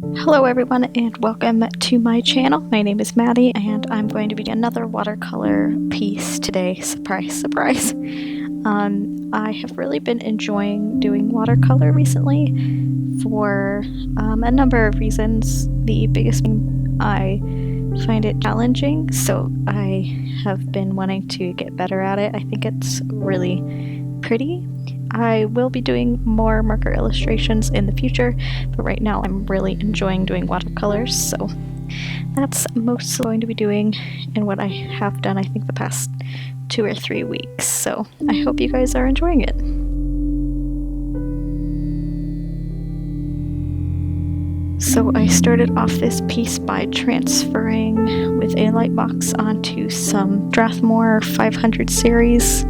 Hello everyone and welcome to my channel. My name is Maddie and I'm going to be doing another watercolor piece today. Surprise, surprise. I have really been enjoying doing watercolor recently for a number of reasons. The biggest thing, I find it challenging, so I have been wanting to get better at it. I think it's really pretty. I will be doing more marker illustrations in the future, but right now I'm really enjoying doing watercolors, so that's mostly going to be doing and what I have done I think the past 2 or 3 weeks, so I hope you guys are enjoying it. So I started off this piece by transferring with a light box onto some Strathmore 500 series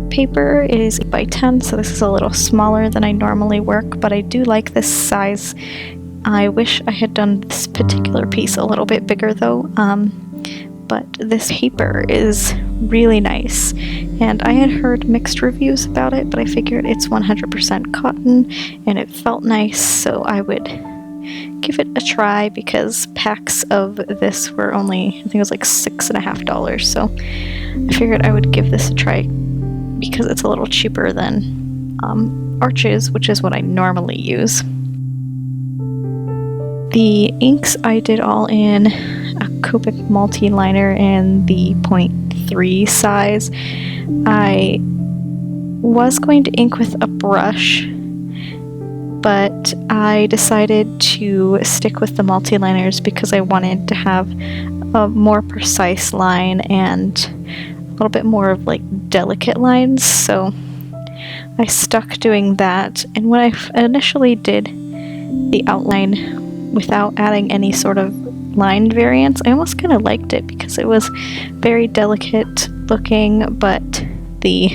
paper. It is 8x10, so this is a little smaller than I normally work, but I do like this size. I wish I had done this particular piece a little bit bigger though, but this paper is really nice, and I had heard mixed reviews about it, but I figured it's 100% cotton and it felt nice, so I would give it a try because packs of this were only, I think it was like $6.50, so I figured I would give this a try because it's a little cheaper than Arches, which is what I normally use. The inks I did all in a Copic Multiliner in the 0.3 size. I was going to ink with a brush, but I decided to stick with the multiliners because I wanted to have a more precise line and a little bit more of like delicate lines, so I stuck doing that. And when I initially did the outline without adding any sort of line variance, I almost kind of liked it because it was very delicate looking, but the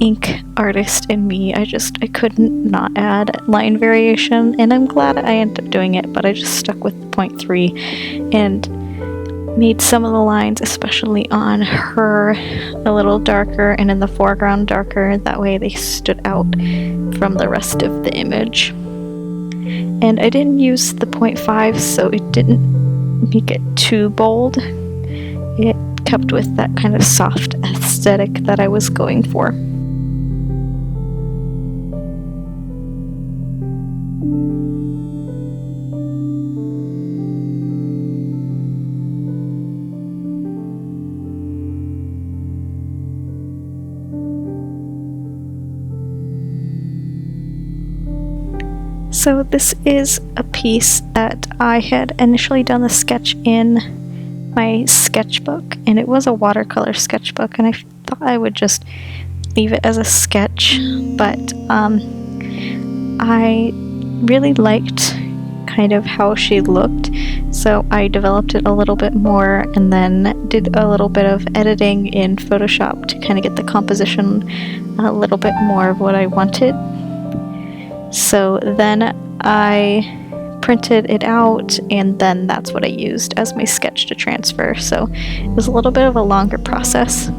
ink artist in me, I couldn't not add line variation, and I'm glad I ended up doing it, but I just stuck with the 0.3 and made some of the lines, especially on her, a little darker and in the foreground darker. That way they stood out from the rest of the image. And I didn't use the 0.5, so it didn't make it too bold. It kept with that kind of soft aesthetic that I was going for. So this is a piece that I had initially done the sketch in my sketchbook, and it was a watercolor sketchbook, and I thought I would just leave it as a sketch, but I really liked kind of how she looked, so I developed it a little bit more and then did a little bit of editing in Photoshop to kind of get the composition a little bit more of what I wanted. So then I printed it out, and then that's what I used as my sketch to transfer. So it was a little bit of a longer process.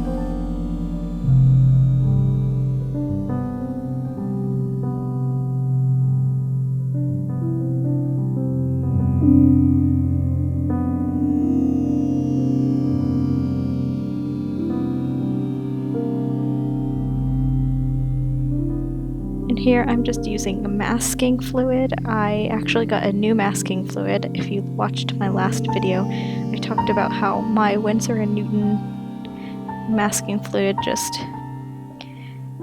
Here I'm just using a masking fluid. I actually got a new masking fluid. If you watched my last video, I talked about how my Winsor & Newton masking fluid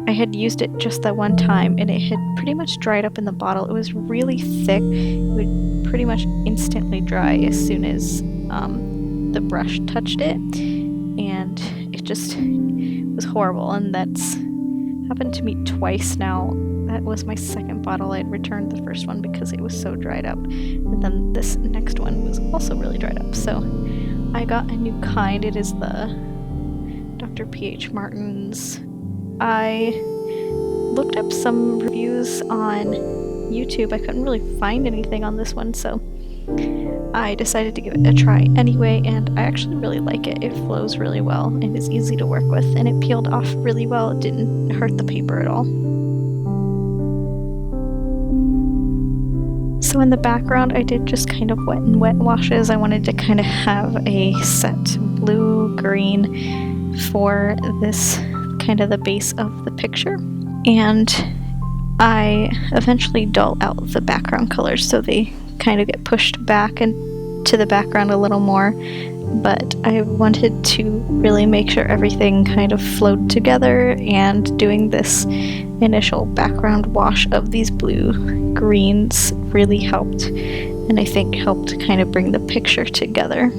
I had used it just that one time and it had pretty much dried up in the bottle. It was really thick. It would pretty much instantly dry as soon as the brush touched it, and it was horrible, and that's happened to me twice now. That was my second bottle. I had returned the first one because it was so dried up, and then this next one was also really dried up, so I got a new kind. It is the Dr. P.H. Martin's. I looked up some reviews on YouTube. I couldn't really find anything on this one, so I decided to give it a try anyway, and I actually really like it. It flows really well and is easy to work with, and it peeled off really well. It didn't hurt the paper at all. So in the background, I did just kind of wet and wet washes. I wanted to kind of have a set blue-green for this kind of the base of the picture. And I eventually dull out the background colors so they kind of get pushed back into the background a little more. But I wanted to really make sure everything kind of flowed together, and doing this initial background wash of these blue greens really helped, and I think helped kind of bring the picture together.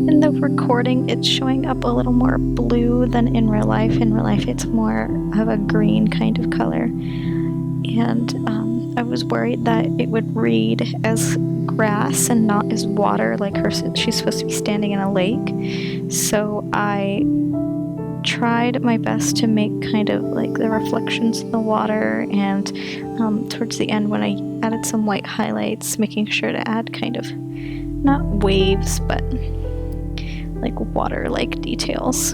In the recording, it's showing up a little more blue than in real life. In real life, it's more of a green kind of color. And I was worried that it would read as grass and not as water, like she's supposed to be standing in a lake. So I tried my best to make kind of like the reflections in the water, and towards the end when I added some white highlights, making sure to add kind of not waves, but like water-like details.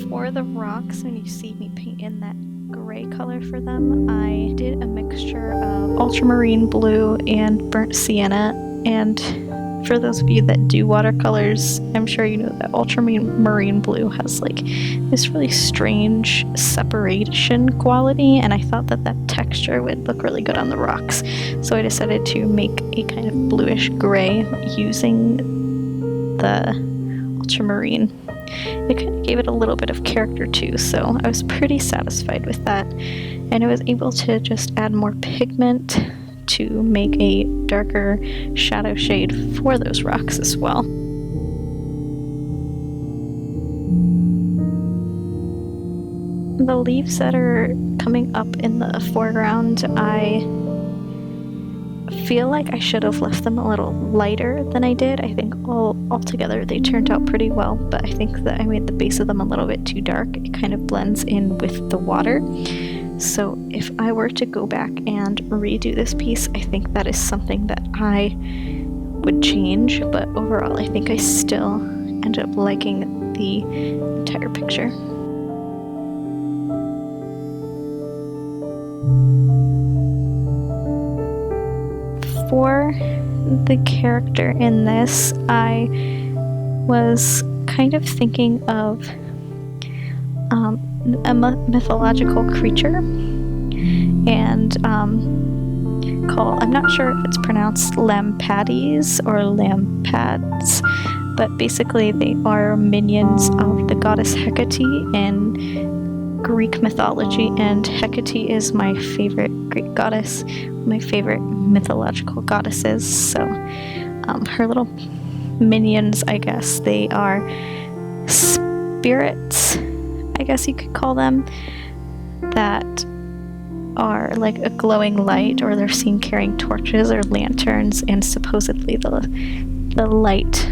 For the rocks, when you see me paint in that gray color for them, I did a mixture of ultramarine blue and burnt sienna. And for those of you that do watercolors, I'm sure you know that ultramarine blue has like this really strange separation quality, and I thought that that texture would look really good on the rocks. So I decided to make a kind of bluish gray using the ultramarine. It kind of gave it a little bit of character too, so I was pretty satisfied with that. And I was able to just add more pigment to make a darker shadow shade for those rocks as well. The leaves that are coming up in the foreground, I feel like I should have left them a little lighter than I did. I think altogether they turned out pretty well, but I think that I made the base of them a little bit too dark. It kind of blends in with the water. So if I were to go back and redo this piece, I think that is something that I would change, but overall I think I still ended up liking the entire picture. For the character in this, I was kind of thinking of a mythological creature, and I'm not sure if it's pronounced Lampades or Lampads, but basically they are minions of the goddess Hecate in Greek mythology, and Hecate is my favorite Greek goddess, my favorite mythological goddesses. So her little minions, I guess, they are spirits, I guess you could call them, that are like a glowing light, or they're seen carrying torches or lanterns, and supposedly the light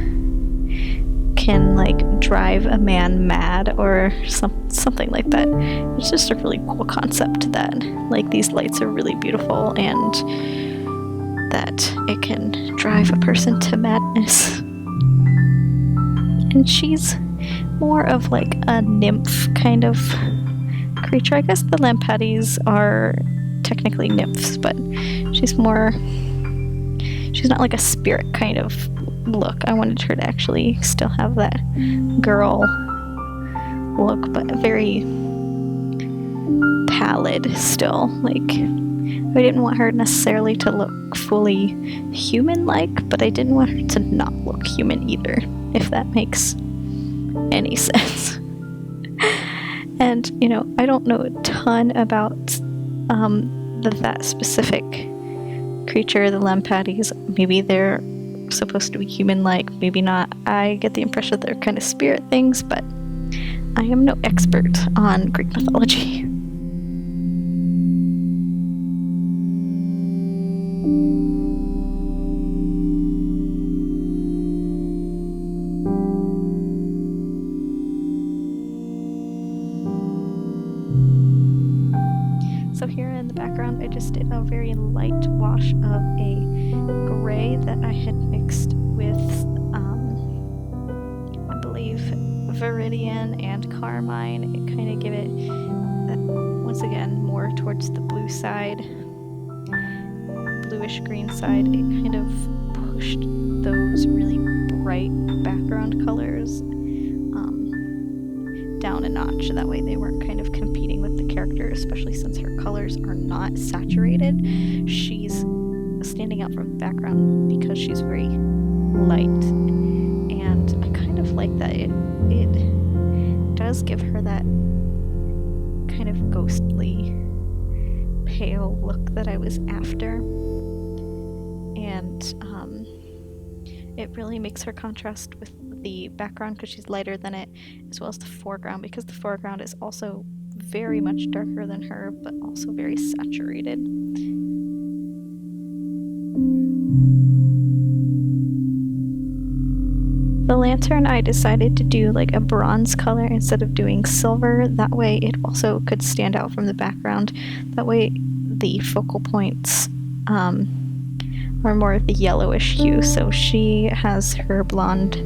can like drive a man mad or something like that. It's just a really cool concept that like these lights are really beautiful and that it can drive a person to madness. And she's more of like a nymph kind of creature. I guess the Lampades are technically nymphs, but she's not like a spirit kind of look. I wanted her to actually still have that girl look, but very pallid still. Like, I didn't want her necessarily to look fully human-like, but I didn't want her to not look human either, if that makes any sense. And, you know, I don't know a ton about that specific creature, the Lampatties. Maybe they're supposed to be human-like, maybe not. I get the impression they're kind of spirit things, but I am no expert on Greek mythology. So here in the background, I just did a very light wash of a gray that I had mixed with, I believe, Viridian and Carmine. It kind of gave it, once again, more towards the blue side, bluish green side. It kind of pushed those really bright background colors down a notch. That way they weren't kind of competing with the character, especially since her colors are not saturated. She's standing out from the background because she's very light, and I kind of like that. It does give her that kind of ghostly pale look that I was after, and it really makes her contrast with the background because she's lighter than it, as well as the foreground, because the foreground is also very much darker than her, but also very saturated. The lantern, I decided to do like a bronze color instead of doing silver. That way it also could stand out from the background. That way the focal points are more of the yellowish hue. So she has her blonde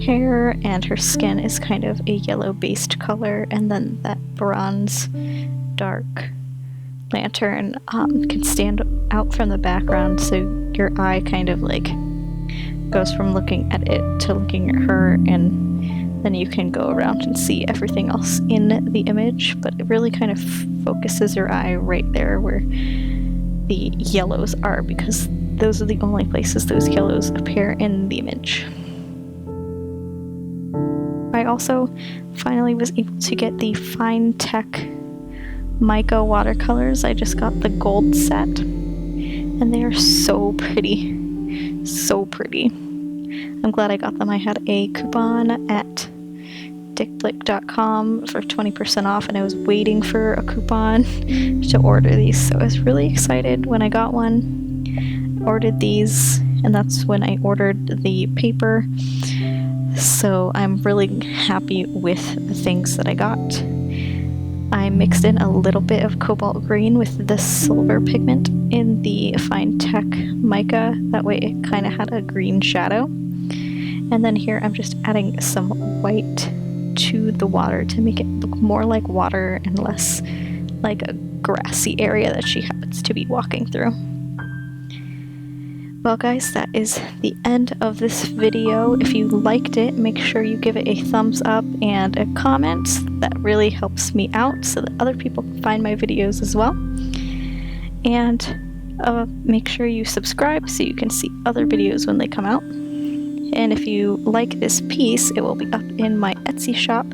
hair and her skin is kind of a yellow based color, and then that bronze dark lantern can stand out from the background, so your eye kind of like goes from looking at it to looking at her, and then you can go around and see everything else in the image, but it really kind of focuses your eye right there where the yellows are, because those are the only places those yellows appear in the image. I also finally was able to get the Finetec mica watercolors. I just got the gold set, and they are so pretty. So pretty. I'm glad I got them. I had a coupon at Blick.com for 20% off, and I was waiting for a coupon to order these, so I was really excited when I got one. Ordered these, and that's when I ordered the paper, so I'm really happy with the things that I got. I mixed in a little bit of cobalt green with the silver pigment in the Finetec mica, that way it kind of had a green shadow. And then here I'm just adding some white to the water to make it look more like water and less like a grassy area that she happens to be walking through. Well guys, that is the end of this video. If you liked it, make sure you give it a thumbs up and a comment. That really helps me out so that other people can find my videos as well. And make sure you subscribe so you can see other videos when they come out. And if you like this piece, it will be up in my Etsy shop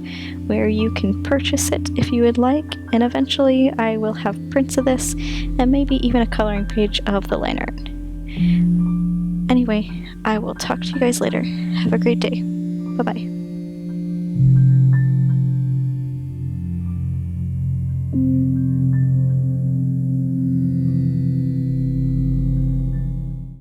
where you can purchase it if you would like. And eventually I will have prints of this and maybe even a coloring page of the liner. Anyway, I will talk to you guys later. Have a great day. Bye-bye.